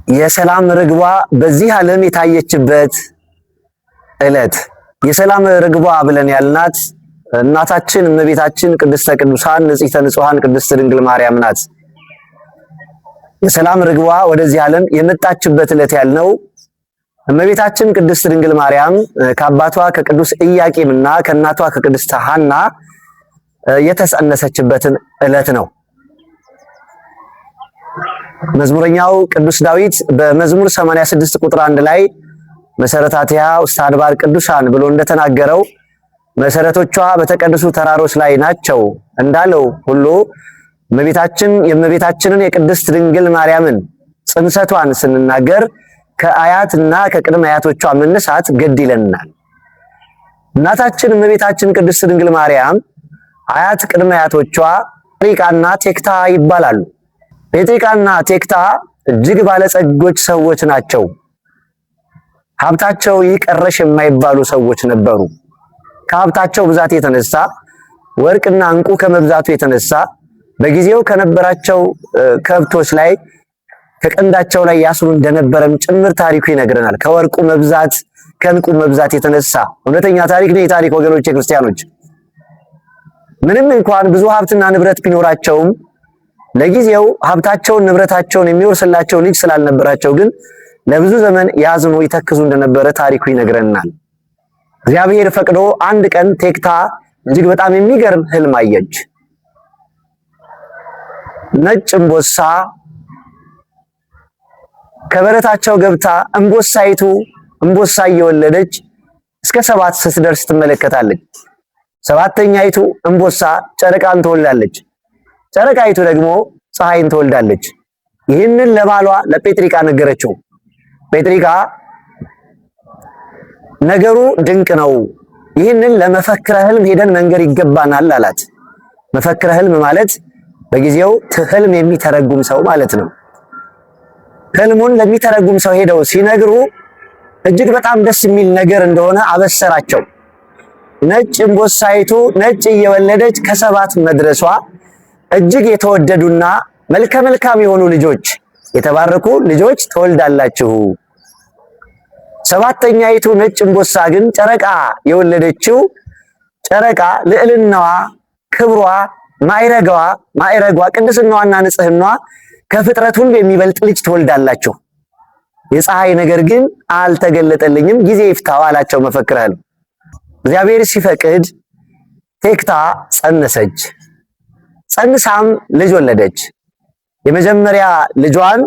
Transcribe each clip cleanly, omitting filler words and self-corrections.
የሰላም ርግቧ በዚህ ዓለም የታየችበት ዕለት የሰላም ርግቧ ብለን ያልናት እናታችን እመቤታችን ቅድስተ ቅዱሳን ንጽሕተ ንጹሐን ቅድስት ድንግል ማርያም ናት። የሰላም ርግቧ ወደዚህ ዓለም የመጣችበት ዕለት ያልነው እመቤታችን ቅድስት ድንግል ማርያም ከአባቷ ከቅዱስ ኢያቄምና ከእናቷ ከቅድስት ሐና የተጸነሰችበትን ዕለት ነው። መዝሙረኛው ቅዱስ ዳዊት በመዝሙር 86 ቁጥር 1 ላይ መሰረታቲሃ ውስተ አድባር ቅዱሳን ብሎ እንደተናገረው መሰረቶቿ በተቀደሱ ተራሮች ላይ ናቸው እንዳለው ሁሉ የእመቤታችንን የቅድስት ድንግል ማርያምን ጽንሰቷን ስንናገር ከአያትና ከቅድመ አያቶቿ መነሳት ግድ ይለናል። እናታችን እመቤታችን ቅድስት ድንግል ማርያም አያት ቅድመ አያቶቿ ጴጥሪቃና ቴክታ ይባላሉ። ጴጥሪቃና ቴክታ እጅግ ባለጸጎች ሰዎች ናቸው። ሀብታቸው ይቀረሽ የማይባሉ ሰዎች ነበሩ። ከሀብታቸው ብዛት የተነሳ ወርቅና ዕንቁ ከመብዛቱ የተነሳ በጊዜው ከነበራቸው ከብቶች ላይ ከቀንዳቸው ላይ ያስሩ እንደነበረም ጭምር ታሪኩ ይነግረናል። ከወርቁ መብዛት ከዕንቁ መብዛት የተነሳ እውነተኛ ታሪክ ነው። የታሪክ ወገኖች ክርስቲያኖች፣ ምንም እንኳን ብዙ ሀብትና ንብረት ቢኖራቸውም ለጊዜው ሀብታቸውን ንብረታቸውን የሚወርስላቸው ልጅ ስላልነበራቸው ግን ለብዙ ዘመን ያዝኑ ይተክዙ እንደነበረ ታሪኩ ይነግረናል። እግዚአብሔር ፈቅዶ አንድ ቀን ቴክታ እጅግ በጣም የሚገርም ህልም አየች። ነጭ እምቦሳ ከበረታቸው ገብታ እምቦሳ እየወለደች እስከ 7 ስትደርስ ትመለከታለች። 7ኛይቱ እምቦሳ ጨረቃን ትወልዳለች። ጨረቃይቱ ደግሞ ፀሐይን ትወልዳለች። ይህንን ለባሏ ለጴጥሪቃ ነገረችው። ጴጥሪቃ ነገሩ ድንቅ ነው፣ ይህንን ለመፈክረ ህልም ሄደን መንገር ይገባናል አላት። መፈክረ ህልም ማለት በጊዜው ህልም የሚተረጉም ሰው ማለት ነው። ህልሙን ለሚተረጉም ሰው ሄደው ሲነግሩ እጅግ በጣም ደስ የሚል ነገር እንደሆነ አበሰራቸው። ነጭ እምቦሳይቱ ነጭ እየወለደች ከ7 መድረሷ እጅግ የተወደዱና መልከ መልካም የሆኑ ልጆች የተባረኩ ልጆች ትወልዳላችሁ። 7ኛይቱ ነጭ እምቦሳ ግን ጨረቃ የወለደችው ጨረቃ ልዕልናዋ፣ ክብሯ፣ ማዕረጓ፣ ቅድስናዋና ንጽህናዋ ከፍጥረት ሁሉ የሚበልጥ ልጅ ትወልዳላችሁ። የፀሐይ ነገር ግን አልተገለጠልኝም፣ ጊዜ ይፍታው አላቸው መፈክረ ህልም። እግዚአብሔር ሲፈቅድ ቴክታ ጸነሰች። ጸንሳም ልጅ ወለደች። የመጀመሪያ ልጇን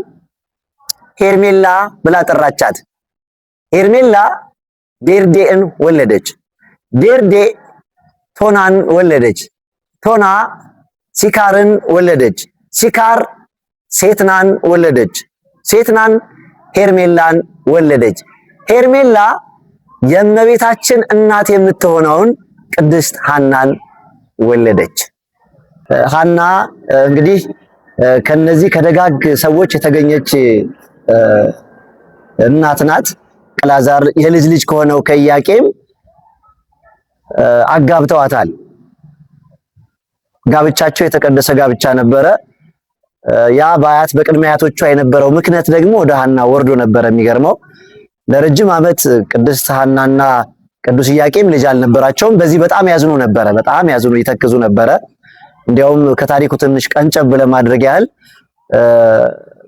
ሄርሜላ ብላ ጠራቻት። ሄርሜላ ዴርዴን ወለደች። ዴርዴ ቶናን ወለደች። ቶና ሲካርን ወለደች። ሲካር ሴትናን ወለደች። ሴትናን ሄርሜላን ወለደች። ሄርሜላ የእመቤታችን እናት የምትሆነውን ቅድስት ሐናን ወለደች። ሐና እንግዲህ ከነዚህ ከደጋግ ሰዎች የተገኘች እናት ናት። አልዓዛር የልጅ ልጅ ከሆነው ከኢያቄም አጋብተዋታል። ጋብቻቸው የተቀደሰ ጋብቻ ነበረ። ያ በአያት በቅድመ አያቶቿ የነበረው ምክንያት ደግሞ ወደ ሐና ወርዶ ነበረ። የሚገርመው ለረጅም ዓመት ቅድስት ሐናና ቅዱስ ኢያቄም ልጅ አልነበራቸውም። በዚህ በጣም ያዝኑ ነበረ። በጣም ያዝኑ ይተክዙ ነበረ። እንዲያውም ከታሪኩ ትንሽ ቀንጨብ ለማድረግ ያህል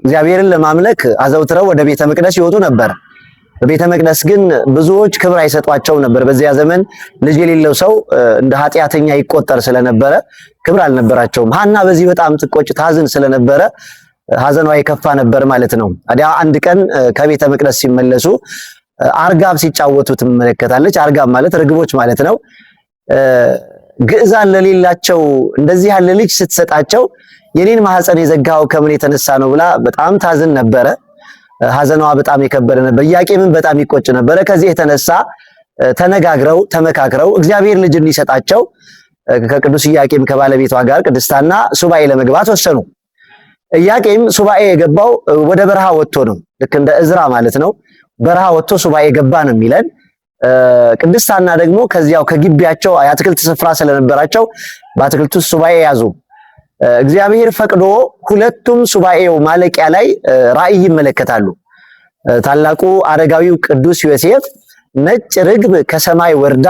እግዚአብሔርን ለማምለክ አዘውትረው ወደ ቤተ መቅደስ ይወጡ ነበር። በቤተ መቅደስ ግን ብዙዎች ክብር አይሰጧቸው ነበር። በዚያ ዘመን ልጅ የሌለው ሰው እንደ ኃጢአተኛ ይቆጠር ስለነበረ ክብር አልነበራቸውም። ሐና በዚህ በጣም ትቆጭ ታዝን ስለነበረ ሐዘኗ የከፋ ነበር ማለት ነው። ታዲያ አንድ ቀን ከቤተ መቅደስ ሲመለሱ አርጋብ ሲጫወቱ ትመለከታለች። አርጋብ ማለት ርግቦች ማለት ነው። ግዕዛን ለሌላቸው እንደዚህ ያለ ልጅ ስትሰጣቸው የኔን ማህፀን የዘጋው ከምን የተነሳ ነው ብላ በጣም ታዝን ነበረ። ሐዘኗ በጣም የከበደ ነበር። ኢያቄምን በጣም ይቆጭ ነበረ። ከዚህ የተነሳ ተነጋግረው ተመካክረው እግዚአብሔር ልጅ እንዲሰጣቸው ከቅዱስ ኢያቄም ከባለቤቷ ጋር ቅድስት ሐና ሱባኤ ለመግባት ወሰኑ። ኢያቄም ሱባኤ የገባው ወደ በረሃ ወጥቶ ነው። ልክ እንደ እዝራ ማለት ነው። በረሃ ወጥቶ ሱባኤ ገባ ነው የሚለን። ቅድስት ሐና ደግሞ ከዚያው ከግቢያቸው የአትክልት ስፍራ ስለነበራቸው በአትክልቱ ሱባኤ ያዙ። እግዚአብሔር ፈቅዶ ሁለቱም ሱባኤው ማለቂያ ላይ ራእይ ይመለከታሉ። ታላቁ አረጋዊው ቅዱስ ዮሴፍ ነጭ ርግብ ከሰማይ ወርዳ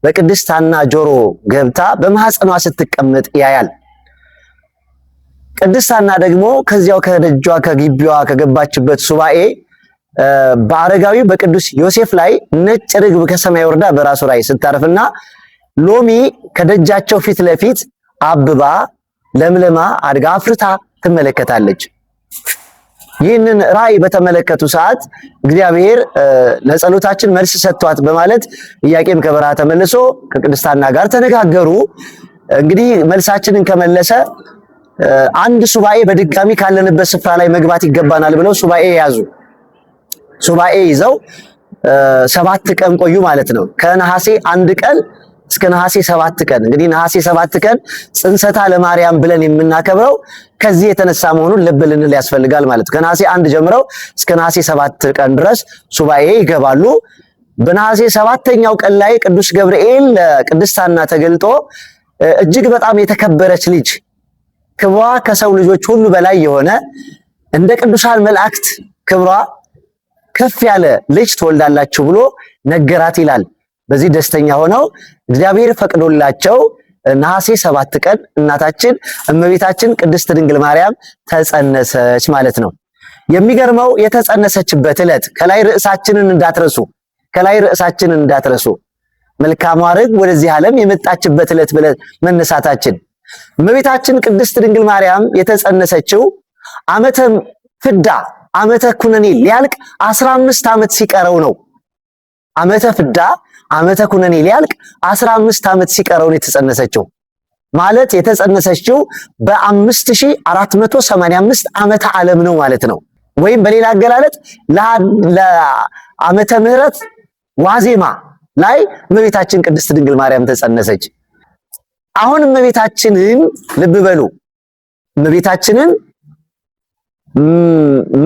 በቅድስት ሐና ጆሮ ገብታ በማህፀኗ ስትቀመጥ ያያል። ቅድስት ሐና ደግሞ ከዚያው ከደጇ ከግቢዋ ከገባችበት ሱባኤ በአረጋዊው በቅዱስ ዮሴፍ ላይ ነጭ ርግብ ከሰማይ ወርዳ በራሱ ላይ ስታርፍና ሎሚ ከደጃቸው ፊት ለፊት አብባ ለምለማ አድጋ አፍርታ ትመለከታለች። ይህንን ራእይ በተመለከቱ ሰዓት እግዚአብሔር ለጸሎታችን መልስ ሰጥቷት በማለት ኢያቄም ከበረሃ ተመልሶ ከቅድስት ሐና ጋር ተነጋገሩ። እንግዲህ መልሳችንን ከመለሰ አንድ ሱባኤ በድጋሚ ካለንበት ስፍራ ላይ መግባት ይገባናል ብለው ሱባኤ ያዙ። ሱባኤ ይዘው 7 ቀን ቆዩ ማለት ነው። ከነሐሴ 1 ቀን እስከ ነሐሴ 7 ቀን እንግዲህ ነሐሴ 7 ቀን ጽንሰታ ለማርያም ብለን የምናከብረው ከዚህ የተነሳ መሆኑን ልብ ልንል ያስፈልጋል ማለት ነው። ከነሐሴ 1 ጀምረው እስከ ነሐሴ 7 ቀን ድረስ ሱባኤ ይገባሉ። በነሐሴ 7ኛው ቀን ላይ ቅዱስ ገብርኤል ለቅድስት ሐና ተገልጦ እጅግ በጣም የተከበረች ልጅ ክብሯ ከሰው ልጆች ሁሉ በላይ የሆነ እንደ ቅዱሳን መላእክት ክብሯ ከፍ ያለ ልጅ ትወልዳላችሁ ብሎ ነገራት ይላል። በዚህ ደስተኛ ሆነው እግዚአብሔር ፈቅዶላቸው ነሐሴ 7 ቀን እናታችን እመቤታችን ቅድስት ድንግል ማርያም ተጸነሰች ማለት ነው። የሚገርመው የተጸነሰችበት ዕለት ከላይ ርዕሳችንን እንዳትረሱ መልካሟ ርግብ ወደዚህ ዓለም የመጣችበት ዕለት ብለን መነሳታችን እመቤታችን ቅድስት ድንግል ማርያም የተጸነሰችው ዓመተ ፍዳ ዓመተ ኩነኔ ሊያልቅ 15 ዓመት ሲቀረው ነው። ዓመተ ፍዳ ዓመተ ኩነኔ ሊያልቅ 15 ዓመት ሲቀረው ነው የተጸነሰችው። ማለት የተጸነሰችው በ5485 ዓመተ ዓለም ነው ማለት ነው። ወይም በሌላ አገላለጥ ለዓመተ ምህረት ዋዜማ ላይ እመቤታችን ቅድስት ድንግል ማርያም ተጸነሰች። አሁን እመቤታችንን ልብ በሉ፣ እመቤታችንን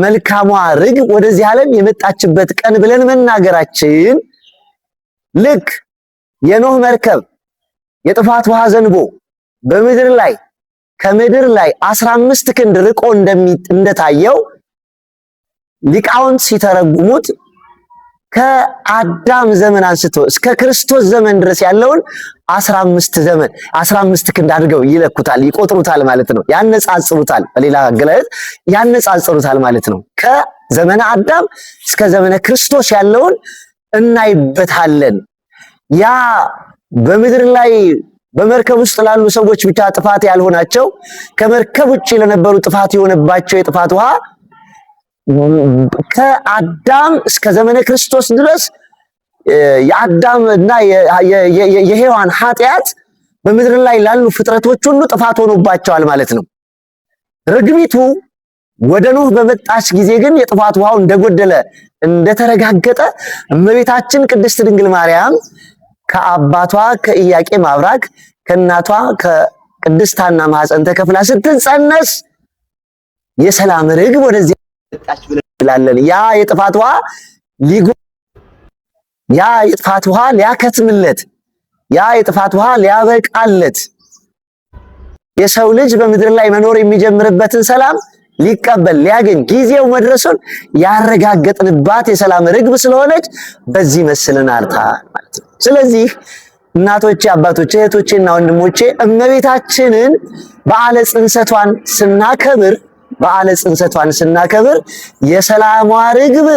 መልካሟ ርግብ ወደዚህ ዓለም የመጣችበት ቀን ብለን መናገራችን ልክ የኖህ መርከብ የጥፋት ውሃ ዘንቦ በምድር ላይ ከምድር ላይ 15 ክንድ ርቆ እንደታየው ሊቃውንት ሲተረጉሙት ከአዳም ዘመን አንስቶ እስከ ክርስቶስ ዘመን ድረስ ያለውን 15 ክንድ አድርገው ይለኩታል፣ ይቆጥሩታል ማለት ነው። ያነጻጽሩታል፣ በሌላ አገላለጥ ያነጻጽሩታል ማለት ነው። ከዘመነ አዳም እስከ ዘመነ ክርስቶስ ያለውን እናይበታለን። ያ በምድር ላይ በመርከብ ውስጥ ላሉ ሰዎች ብቻ ጥፋት ያልሆናቸው ከመርከብ ውጭ ለነበሩ ጥፋት የሆነባቸው የጥፋት ውሃ ከአዳም እስከ ዘመነ ክርስቶስ ድረስ የአዳም እና የሔዋን ኃጢአት በምድር ላይ ላሉ ፍጥረቶች ሁሉ ጥፋት ሆኖባቸዋል ማለት ነው። ርግቢቱ ወደ ኖህ በመጣች ጊዜ ግን የጥፋት ውሃው እንደጎደለ እንደተረጋገጠ እመቤታችን ቅድስት ድንግል ማርያም ከአባቷ ከኢያቄም አብራክ ከእናቷ ከቅድስት ሐና ማኅፀን ተከፍላ ስትጸነስ የሰላም ርግብ ወደዚህ መጣች ብለን ያ የጥፋት ውሃ ሊያከትምለት ያ የጥፋት ውሃ ሊያበቃለት የሰው ልጅ በምድር ላይ መኖር የሚጀምርበትን ሰላም ሊቀበል ሊያገኝ ጊዜው መድረሱን ያረጋገጥንባት የሰላም ርግብ ስለሆነች በዚህ መስለናል ማለት ነው። ስለዚህ እናቶቼ፣ አባቶቼ፣ እህቶቼና ወንድሞቼ እመቤታችንን በዓለ ጽንሰቷን ስናከብር የሰላሟ ርግብ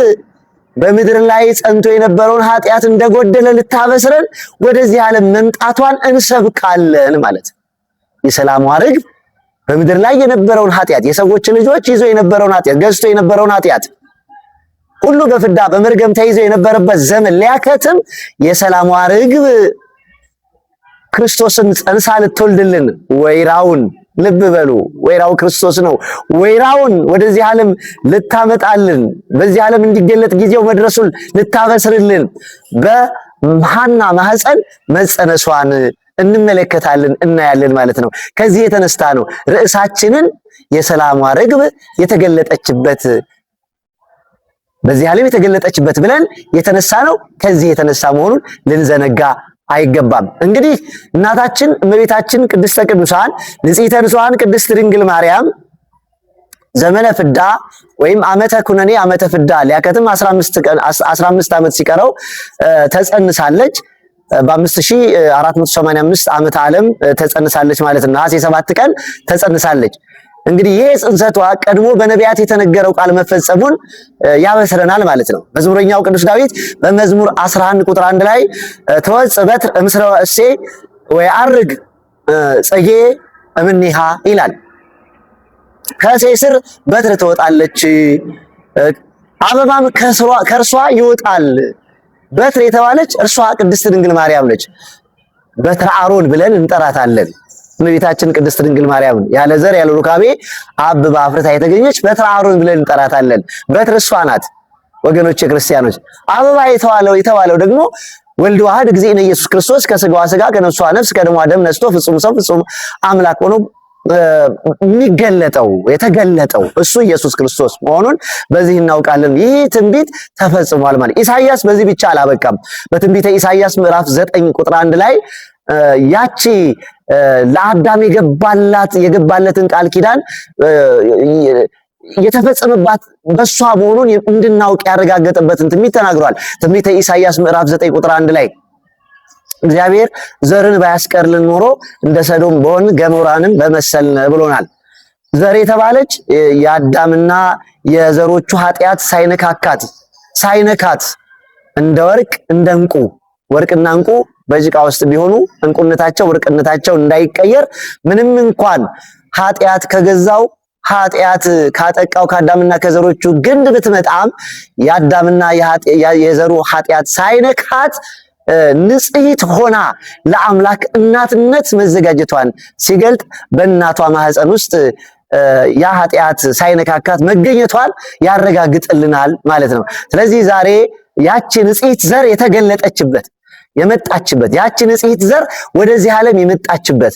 በምድር ላይ ጸንቶ የነበረውን ኃጢአት እንደጎደለ ልታበስረን ወደዚህ ዓለም መምጣቷን እንሰብካለን ማለት ነው። የሰላሟ ርግብ በምድር ላይ የነበረውን ኃጢአት የሰዎች ልጆች ይዞ የነበረውን ኃጢአት ገዝቶ የነበረውን ኃጢአት ሁሉ በፍዳ በመርገም ተይዞ የነበረበት ዘመን ሊያከትም የሰላሟ ርግብ ክርስቶስን ጸንሳ ልትወልድልን ወይራውን ልብ በሉ፣ ወይራው ክርስቶስ ነው። ወይራውን ወደዚህ ዓለም ልታመጣልን በዚህ ዓለም እንዲገለጥ ጊዜው መድረሱን ልታበስርልን በሐና ማኅፀን መጸነሷን እንመለከታለን እናያለን ማለት ነው። ከዚህ የተነሳ ነው ርዕሳችንን የሰላሟ ርግብ የተገለጠችበት በዚህ ዓለም የተገለጠችበት ብለን የተነሳ ነው። ከዚህ የተነሳ መሆኑን ልንዘነጋ አይገባም። እንግዲህ እናታችን እመቤታችን ቅድስተ ቅዱሳን ንጽሕተ ንጹሐን ቅድስት ድንግል ማርያም ዘመነ ፍዳ ወይም ዓመተ ኩነኔ ዓመተ ፍዳ ሊያከትም 15 ዓመት ሲቀረው ተጸንሳለች። በ5485 ዓመተ ዓለም ተጸንሳለች ማለት ነው። ነሐሴ 7 ቀን ተጸንሳለች። እንግዲህ ይሄ ጽንሰቷ ቀድሞ በነቢያት የተነገረው ቃል መፈጸሙን ያበስረናል ማለት ነው። መዝሙረኛው ቅዱስ ዳዊት በመዝሙር 11 ቁጥር 1 ላይ ተወጽእ በትር እምስለ እሴይ ወየዐርግ ጽጌ እምኔሃ ይላል። ከእሴይ ስር በትር ትወጣለች፣ አበባም ከእርሷ ይወጣል። በትር የተባለች እርሷ ቅድስት ድንግል ማርያም ነች። በትረ አሮን ብለን እንጠራታለን። እመቤታችን ቅድስት ድንግል ማርያምን ያለ ዘር ያለ ሩካቤ አብባ አፍርታ የተገኘች በትረ አሮን ብለን እንጠራታለን። በትር እሷ ናት። ወገኖች ክርስቲያኖች፣ አበባ የተባለው ደግሞ ወልድ ዋህድ እግዚእነ ኢየሱስ ክርስቶስ ከስጋዋ ስጋ ከነፍሷ ነፍስ ከደሟ ደም ነስቶ ፍጹም ሰው ፍጹም አምላክ ሆኖ የሚገለጠው የተገለጠው እሱ ኢየሱስ ክርስቶስ መሆኑን በዚህ እናውቃለን። ይህ ትንቢት ተፈጽሟል ማለት ኢሳይያስ በዚህ ብቻ አላበቃም። በትንቢተ ኢሳይያስ ምዕራፍ 9 ቁጥር 1 ላይ ያቺ ለአዳም የገባለትን ቃል ኪዳን የተፈጸመባት በሷ መሆኑን እንድናውቅ ያረጋገጠበትን ትንቢት ተናግሯል። ትንቢተ ኢሳይያስ ምዕራፍ 9 ቁጥር 1 ላይ እግዚአብሔር ዘርን ባያስቀርልን ኖሮ እንደ ሰዶም በሆን ገሞራንም በመሰልን ብሎናል። ዘር የተባለች የአዳምና የዘሮቹ ኃጢአት ሳይነካት እንደ ወርቅ እንደ ዕንቁ ወርቅና ዕንቁ በጭቃ ውስጥ ቢሆኑ ዕንቁነታቸው ወርቅነታቸው እንዳይቀየር ምንም እንኳን ኃጢአት ከገዛው ኃጢአት ካጠቃው ከአዳምና ከዘሮቹ ግንድ ብትመጣም የአዳምና የዘሩ ኃጢአት ሳይነካት ንጽሕት ሆና ለአምላክ እናትነት መዘጋጀቷን ሲገልጥ በእናቷ ማህፀን ውስጥ ያ ኃጢአት ሳይነካካት መገኘቷን ያረጋግጥልናል ማለት ነው። ስለዚህ ዛሬ ያቺ ንጽሕት ዘር የተገለጠችበት የመጣችበት ያቺ ንጽሕት ዘር ወደዚህ ዓለም የመጣችበት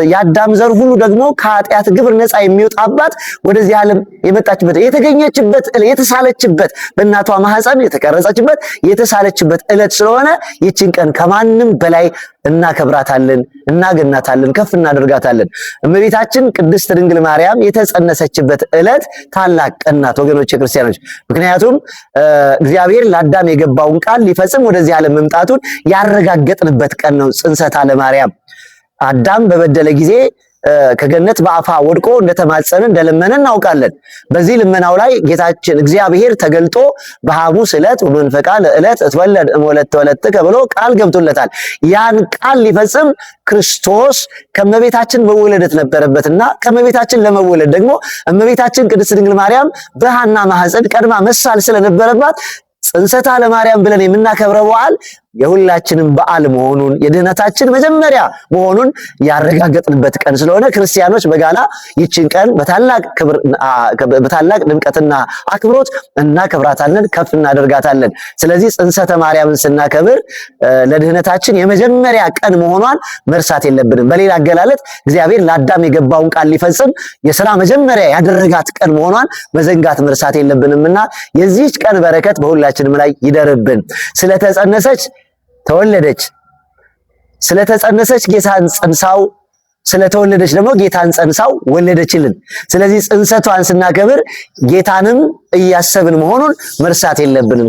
የአዳም ዘር ሁሉ ደግሞ ከኃጢአት ግብር ነፃ የሚወጣባት ወደዚህ ዓለም የመጣችበት የተገኘችበት የተሳለችበት በእናቷ ማህፀን የተቀረጸችበት የተሳለችበት ዕለት ስለሆነ ይችን ቀን ከማንም በላይ እናከብራታለን፣ እናገናታለን፣ ከፍ እናደርጋታለን። እመቤታችን ቅድስት ድንግል ማርያም የተጸነሰችበት ዕለት ታላቅ ቀን ናት ወገኖች ክርስቲያኖች። ምክንያቱም እግዚአብሔር ለአዳም የገባውን ቃል ሊፈጽም ወደዚህ ዓለም መምጣቱን ያረጋገጥንበት ቀን ነው ጽንሰተ ለማርያም። አዳም በበደለ ጊዜ ከገነት በአፋ ወድቆ እንደተማጸነ እንደለመነ እናውቃለን። በዚህ ልመናው ላይ ጌታችን እግዚአብሔር ተገልጦ በሐሙስ ዕለት ወመንፈቃ ለዕለት እትወለድ እምወለተ ወለትከ ብሎ ቃል ገብቶለታል። ያን ቃል ሊፈጽም ክርስቶስ ከእመቤታችን መወለድ ነበረበትና ከእመቤታችን ለመወለድ ደግሞ እመቤታችን ቅድስት ድንግል ማርያም በሐና ማህፀን ቀድማ መሳል ስለነበረባት ጽንሰተ ለማርያም ብለን የምናከብረው በዓል የሁላችንም በዓል መሆኑን የድህነታችን መጀመሪያ መሆኑን ያረጋገጥንበት ቀን ስለሆነ ክርስቲያኖች በጋላ ይችን ቀን በታላቅ ክብር በታላቅ ድምቀትና አክብሮት እናከብራታለን፣ ከፍ እናደርጋታለን። ስለዚህ ጽንሰተ ማርያምን ስናከብር ለድህነታችን የመጀመሪያ ቀን መሆኗን መርሳት የለብንም። በሌላ አገላለጥ እግዚአብሔር ለአዳም የገባውን ቃል ሊፈጽም የሥራ መጀመሪያ ያደረጋት ቀን መሆኗን መዘንጋት መርሳት የለብንምና የዚህች ቀን በረከት በሁላችንም ላይ ይደርብን። ስለተጸነሰች ተወለደች፣ ስለተጸነሰች ጌታን ጸንሳው፣ ስለተወለደች ደግሞ ጌታን ጸንሳው ወለደችልን። ስለዚህ ጽንሰቷን ስናከብር ጌታንም እያሰብን መሆኑን መርሳት የለብንም።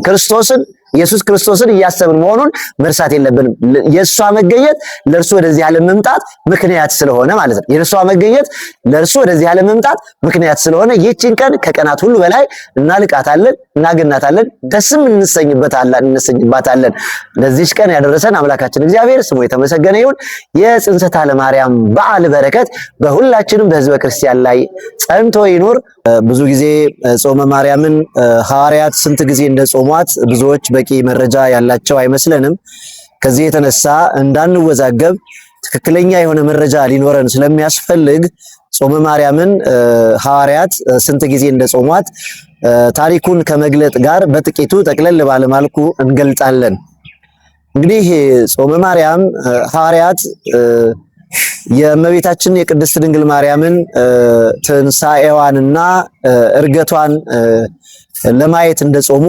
ኢየሱስ ክርስቶስን እያሰብን መሆኑን መርሳት የለብንም። የእሷ መገኘት ለእርሱ ወደዚህ ዓለም መምጣት ምክንያት ስለሆነ ማለት ነው። የእሷ መገኘት ለእርሱ ወደዚህ ዓለም መምጣት ምክንያት ስለሆነ ይህችን ቀን ከቀናት ሁሉ በላይ እናልቃታለን፣ እናገናታለን፣ ደስም እንሰኝባታለን። ለዚህች ቀን ያደረሰን አምላካችን እግዚአብሔር ስሙ የተመሰገነ ይሁን። የጽንሰተ ለማርያም በዓል በረከት በሁላችንም በሕዝበ ክርስቲያን ላይ ጸንቶ ይኑር። ብዙ ጊዜ ጾመ ማርያምን ሐዋርያት ስንት ጊዜ እንደጾሟት ብዙዎች በቂ መረጃ ያላቸው አይመስለንም። ከዚህ የተነሳ እንዳንወዛገብ ትክክለኛ የሆነ መረጃ ሊኖረን ስለሚያስፈልግ ጾመ ማርያምን ሐዋርያት ስንት ጊዜ እንደጾሟት ታሪኩን ከመግለጥ ጋር በጥቂቱ ጠቅለል ባለ መልኩ እንገልጻለን። እንግዲህ ጾመ ማርያም ሐዋርያት የእመቤታችን የቅድስት ድንግል ማርያምን ትንሣኤዋንና ዕርገቷን ለማየት እንደጾሙ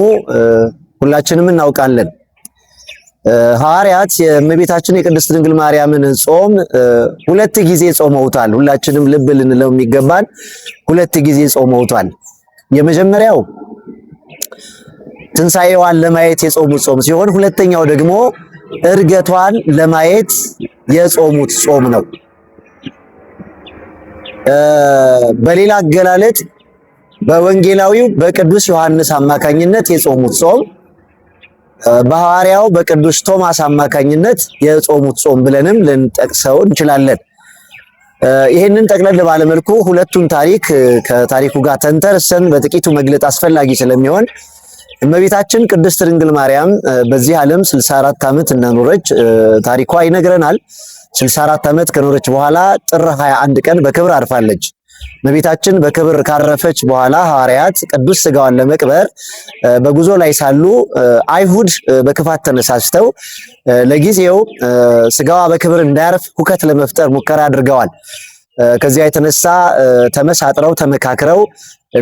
ሁላችንም እናውቃለን። ሐዋርያት የእመቤታችን የቅድስት ድንግል ማርያምን ጾም ሁለት ጊዜ ጾመውታል። ሁላችንም ልብ ልንለው የሚገባን ሁለት ጊዜ ጾመውታል። የመጀመሪያው ትንሣኤዋን ለማየት የጾሙት ጾም ሲሆን ሁለተኛው ደግሞ እርገቷን ለማየት የጾሙት ጾም ነው። በሌላ አገላለጥ በወንጌላዊው በቅዱስ ዮሐንስ አማካኝነት የጾሙት ጾም፣ በሐዋርያው በቅዱስ ቶማስ አማካኝነት የጾሙት ጾም ብለንም ልንጠቅሰው እንችላለን። ይህንን ጠቅለል ባለመልኩ ሁለቱን ታሪክ ከታሪኩ ጋር ተንተርሰን በጥቂቱ መግለጥ አስፈላጊ ስለሚሆን እመቤታችን ቅድስት ድንግል ማርያም በዚህ ዓለም 64 ዓመት እንደኖረች ታሪኳ ይነግረናል። 64 ዓመት ከኖረች በኋላ ጥር 21 ቀን በክብር አርፋለች። እመቤታችን በክብር ካረፈች በኋላ ሐዋርያት ቅዱስ ሥጋዋን ለመቅበር በጉዞ ላይ ሳሉ አይሁድ በክፋት ተነሳስተው ለጊዜው ሥጋዋ በክብር እንዳያርፍ ሁከት ለመፍጠር ሙከራ አድርገዋል። ከዚያ የተነሳ ተመሳጥረው ተመካክረው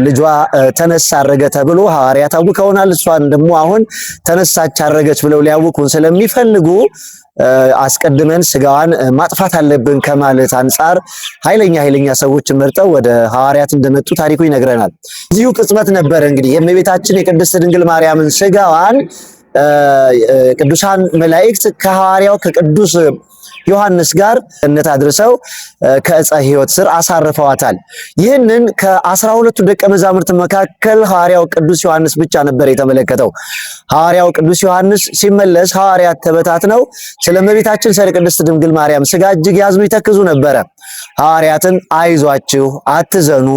ልጇ ተነሳ አረገ ተብሎ ሐዋርያት አውከውናል። እሷን ደግሞ አሁን ተነሳች አረገች ብለው ሊያውኩን ስለሚፈልጉ አስቀድመን ሥጋዋን ማጥፋት አለብን ከማለት አንጻር ኃይለኛ ሰዎችን መርጠው ወደ ሐዋርያት እንደመጡ ታሪኩ ይነግረናል። እዚሁ ቅጽበት ነበር እንግዲህ የእመቤታችን የቅድስት ድንግል ማርያምን ሥጋዋን ቅዱሳን መላእክት ከሐዋርያው ከቅዱስ ዮሐንስ ጋር ገነት አድርሰው ከዕፀ ሕይወት ስር አሳርፈዋታል። ይህንን ከ12ቱ ደቀ መዛሙርት መካከል ሐዋርያው ቅዱስ ዮሐንስ ብቻ ነበር የተመለከተው። ሐዋርያው ቅዱስ ዮሐንስ ሲመለስ ሐዋርያት ተበታትነው ስለ እመቤታችን ስለ ቅድስት ድንግል ማርያም ሥጋ እጅግ ያዝኑ ይተክዙ ነበረ። ሐዋርያትን አይዟችሁ፣ አትዘኑ፣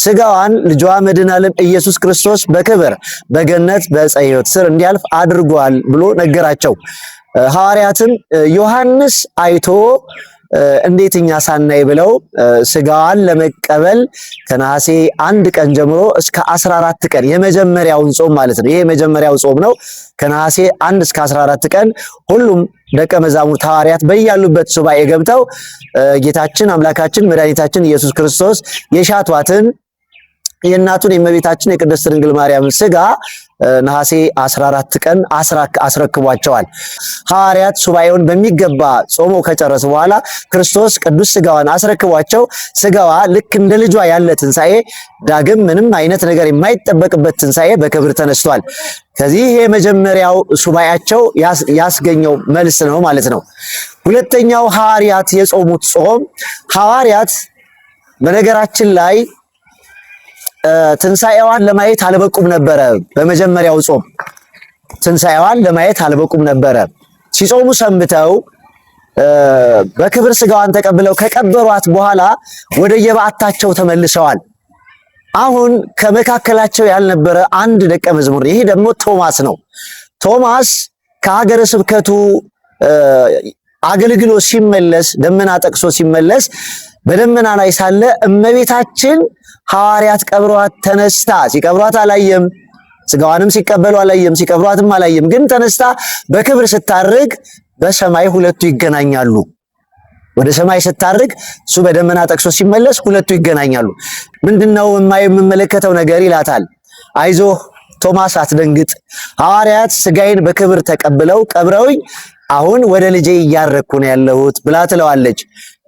ሥጋዋን ልጇ መድኃኔ ዓለም ኢየሱስ ክርስቶስ በክብር በገነት በዕፀ ሕይወት ስር እንዲያልፍ አድርጓል ብሎ ነገራቸው። ሐዋርያትም ዮሐንስ አይቶ እንዴት እኛ ሳናይ ብለው ሥጋዋን ለመቀበል ከነሐሴ 1 ቀን ጀምሮ እስከ 14 ቀን የመጀመሪያውን ጾም ማለት ነው። ይሄ የመጀመሪያው ጾም ነው። ከነሐሴ 1 እስከ 14 ቀን ሁሉም ደቀ መዛሙርት ሐዋርያት በያሉበት ሱባኤ ገብተው ጌታችን አምላካችን መድኃኒታችን ኢየሱስ ክርስቶስ የሻቷትን የእናቱን የእመቤታችን የቅድስት ድንግል ማርያምን ሥጋ ነሐሴ 14 ቀን አስረክቧቸዋል። ሐዋርያት ሱባኤውን በሚገባ ጾመው ከጨረሱ በኋላ ክርስቶስ ቅዱስ ሥጋዋን አስረክቧቸው ሥጋዋ ልክ እንደ ልጇ ያለ ትንሣኤ ዳግም ምንም አይነት ነገር የማይጠበቅበት ትንሣኤ በክብር ተነስቷል። ከዚህ የመጀመሪያው ሱባኤያቸው ያስገኘው መልስ ነው ማለት ነው። ሁለተኛው ሐዋርያት የጾሙት ጾም ሐዋርያት በነገራችን ላይ ትንሣኤዋን ለማየት አልበቁም ነበረ። በመጀመሪያው ጾም ትንሣኤዋን ለማየት አልበቁም ነበረ። ሲጾሙ ሰንብተው በክብር ሥጋዋን ተቀብለው ከቀበሯት በኋላ ወደ የበዓታቸው ተመልሰዋል። አሁን ከመካከላቸው ያልነበረ አንድ ደቀ መዝሙር፣ ይሄ ደግሞ ቶማስ ነው። ቶማስ ከሀገረ ስብከቱ አገልግሎ ሲመለስ ደመና ጠቅሶ ሲመለስ በደመና ላይ ሳለ እመቤታችን ሐዋርያት ቀብሯት ተነስታ ሲቀብሯት አላየም። ሥጋዋንም ሲቀበሉ አላየም፣ ሲቀብሯትም አላየም። ግን ተነስታ በክብር ስታርግ በሰማይ ሁለቱ ይገናኛሉ። ወደ ሰማይ ስታርግ እሱ በደመና ጠቅሶ ሲመለስ ሁለቱ ይገናኛሉ። ምንድነው የምመለከተው ነገር ይላታል። አይዞህ ቶማስ አትደንግጥ፣ ሐዋርያት ሥጋዬን በክብር ተቀብለው ቀብረውኝ አሁን ወደ ልጄ እያረኩ ነው ያለሁት ብላ ትለዋለች።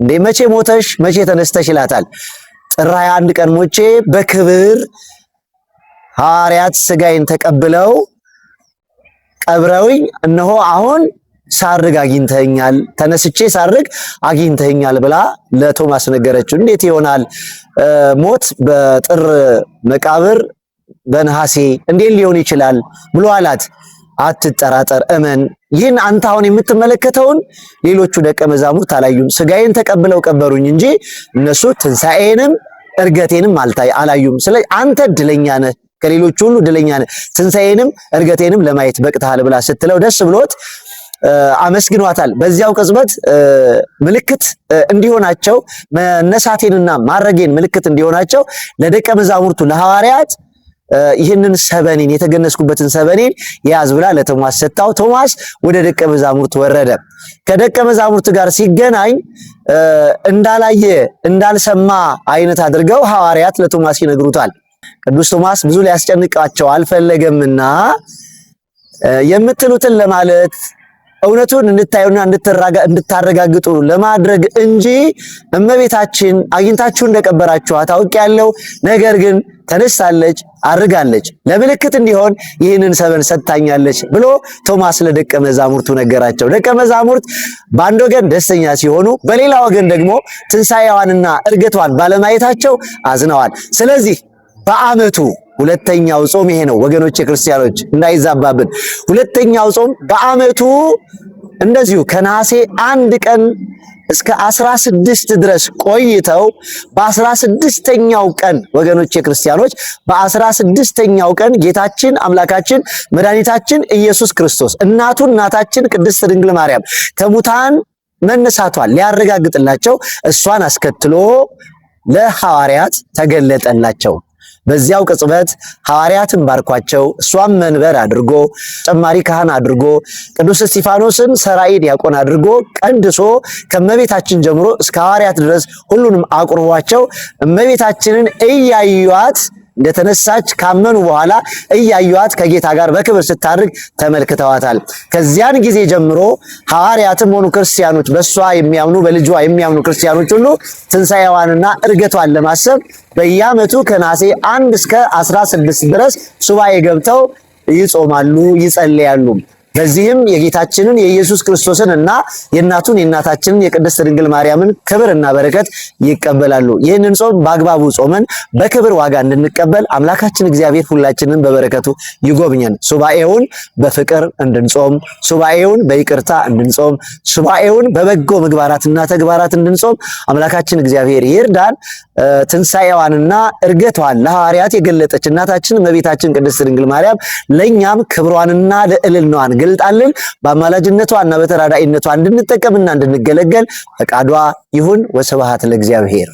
እንዴ መቼ ሞተሽ መቼ ተነስተሽ ይላታል። ጥር 21 ቀን ሞቼ በክብር ሐዋርያት ሥጋዬን ተቀብለው ቀብረውኝ እነሆ አሁን ሳርግ አግኝተኛል፣ ተነስቼ ሳርግ አግኝተኛል ብላ ለቶማስ ነገረችው። እንዴት ይሆናል ሞት በጥር መቃብር በነሐሴ እንዴት ሊሆን ይችላል ብሎ አላት። አትጠራጠር፣ እመን። ይህን አንተ አሁን የምትመለከተውን ሌሎቹ ደቀ መዛሙርት አላዩም። ሥጋዬን ተቀብለው ቀበሩኝ እንጂ እነሱ ትንሣኤንም እርገቴንም አላዩም። ስለዚህ አንተ እድለኛ ነህ፣ ከሌሎቹ ሁሉ እድለኛ ነህ፣ ትንሣኤንም እርገቴንም ለማየት በቅተሃል ብላ ስትለው ደስ ብሎት አመስግኗታል። በዚያው ቅጽበት ምልክት እንዲሆናቸው መነሳቴንና ማረጌን ምልክት እንዲሆናቸው ለደቀ መዛሙርቱ ለሐዋርያት ይህንን ሰበኔን የተገነዝኩበትን ሰበኔን ያዝ ብላ ለቶማስ ሰጣው። ቶማስ ወደ ደቀ መዛሙርት ወረደ። ከደቀ መዛሙርት ጋር ሲገናኝ እንዳላየ እንዳልሰማ አይነት አድርገው ሐዋርያት ለቶማስ ይነግሩታል። ቅዱስ ቶማስ ብዙ ሊያስጨንቃቸው አልፈለገምና የምትሉትን ለማለት እውነቱን እንድታዩና እንድታረጋግጡ ለማድረግ እንጂ እመቤታችን አግኝታችሁ እንደቀበራችኋት አውቄያለሁ፣ ነገር ግን ተነስታለች፣ አርጋለች፣ ለምልክት እንዲሆን ይህንን ሰበን ሰጥታኛለች ብሎ ቶማስ ለደቀ መዛሙርቱ ነገራቸው። ደቀ መዛሙርት በአንድ ወገን ደስተኛ ሲሆኑ፣ በሌላ ወገን ደግሞ ትንሣኤዋንና እርገቷን ባለማየታቸው አዝነዋል። ስለዚህ በዓመቱ ሁለተኛው ጾም ይሄ ነው ወገኖች፣ ክርስቲያኖች እንዳይዛባብን። ሁለተኛው ጾም በዓመቱ እንደዚሁ ከነሐሴ 1 ቀን እስከ 16 ድረስ ቆይተው በ16ኛው ቀን ወገኖች ክርስቲያኖች በ16ኛው ቀን ጌታችን አምላካችን መድኃኒታችን ኢየሱስ ክርስቶስ እናታችን ቅድስት ድንግል ማርያም ከሙታን መነሳቷን ሊያረጋግጥላቸው እሷን አስከትሎ ለሐዋርያት ተገለጠላቸው። በዚያው ቅጽበት ሐዋርያትን ባርኳቸው እሷም መንበር አድርጎ ጨማሪ ካህን አድርጎ ቅዱስ እስጢፋኖስን ሰራይ ዲያቆን አድርጎ ቀድሶ ከመቤታችን ጀምሮ እስከ ሐዋርያት ድረስ ሁሉንም አቁርቧቸው እመቤታችንን እያዩዋት እንደተነሳች ካመኑ በኋላ እያዩዋት ከጌታ ጋር በክብር ስታርግ ተመልክተዋታል። ከዚያን ጊዜ ጀምሮ ሐዋርያትም ሆኑ ክርስቲያኖች በሷ የሚያምኑ በልጇ የሚያምኑ ክርስቲያኖች ሁሉ ትንሣኤዋንና እርገቷን ለማሰብ በየዓመቱ ከነሐሴ 1 እስከ 16 ድረስ ሱባኤ ገብተው ይጾማሉ፣ ይጸልያሉ። በዚህም የጌታችንን የኢየሱስ ክርስቶስን እና የእናቱን የእናታችንን የቅድስት ድንግል ማርያምን ክብርና በረከት ይቀበላሉ። ይህንን ጾም በአግባቡ ጾመን በክብር ዋጋ እንድንቀበል አምላካችን እግዚአብሔር ሁላችንን በበረከቱ ይጎብኘን። ሱባኤውን በፍቅር እንድንጾም፣ ሱባኤውን በይቅርታ እንድንጾም፣ ሱባኤውን በበጎ ምግባራትና ተግባራት እንድንጾም አምላካችን እግዚአብሔር ይርዳን። ትንሣኤዋንና እርገቷን ለሐዋርያት የገለጠች እናታችን እመቤታችን ቅድስት ድንግል ማርያም ለእኛም ክብሯንና ልዕልናዋን ገልጣልን በአማላጅነቷና በተራዳኢነቷ እንድንጠቀምና እንድንገለገል ፈቃዷ ይሁን። ወስብሐት ለእግዚአብሔር።